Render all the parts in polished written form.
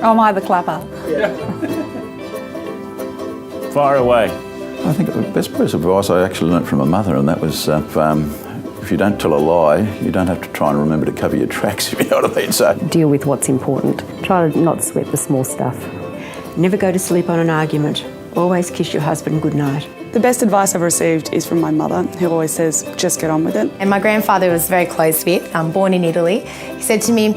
Oh, am I the clapper? Fire away. I think the best piece of advice I actually learnt from my mother, and that was if you don't tell a lie, you don't have to try and remember to cover your tracks, if you know what I mean. So Deal with what's important. Try to not sweat the small stuff. Never go to sleep on an argument. Always kiss your husband goodnight. The best advice I've received is from my mother, who always says, just get on with it. And my grandfather was very close with, born in Italy. He said to me,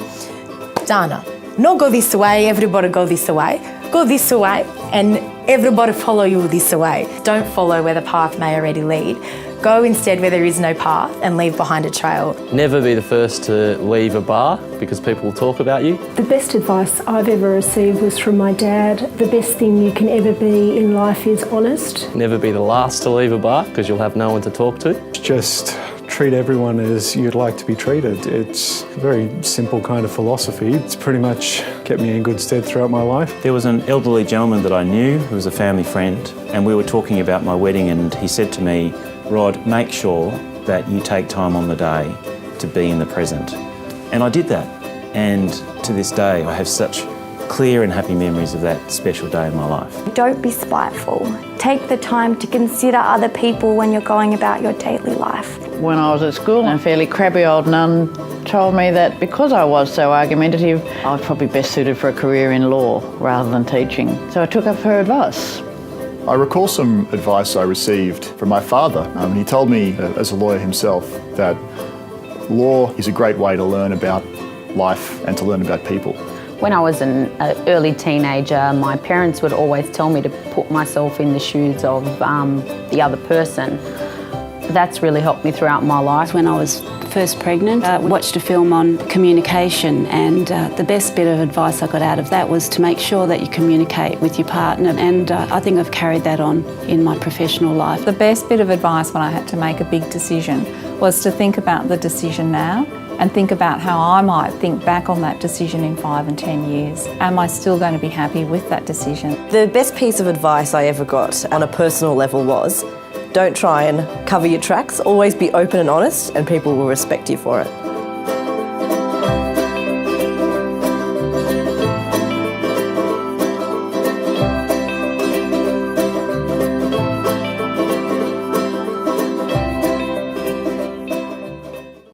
Dana, not go this way, everybody go this way. Go this way and everybody follow you this way. Don't follow where the path may already lead. Go instead where there is no path and leave behind a trail. Never be the first to leave a bar because people will talk about you. The best advice I've ever received was from my dad. The best thing you can ever be in life is honest. Never be the last to leave a bar because you'll have no one to talk to. Just treat everyone as you'd like to be treated. It's a very simple kind of philosophy. It's pretty much kept me in good stead throughout my life. There was an elderly gentleman that I knew who was a family friend, and we were talking about my wedding, and he said to me, Rod, make sure that you take time on the day to be in the present. And I did that. And to this day, I have such clear and happy memories of that special day in my life. Don't be spiteful. Take the time to consider other people when you're going about your daily life. When I was at school, a fairly crabby old nun told me that because I was so argumentative, I was probably best suited for a career in law rather than teaching. So I took up her advice. I recall some advice I received from my father. He told me, as a lawyer himself, that law is a great way to learn about life and to learn about people. When I was an early teenager, my parents would always tell me to put myself in the shoes of the other person. That's really helped me throughout my life. When I was first pregnant, I watched a film on communication, and the best bit of advice I got out of that was to make sure that you communicate with your partner, and I think I've carried that on in my professional life. The best bit of advice when I had to make a big decision was to think about the decision now and think about how I might think back on that decision in 5 and 10 years. Am I still going to be happy with that decision? The best piece of advice I ever got on a personal level was, don't try and cover your tracks, always be open and honest, and people will respect you for it.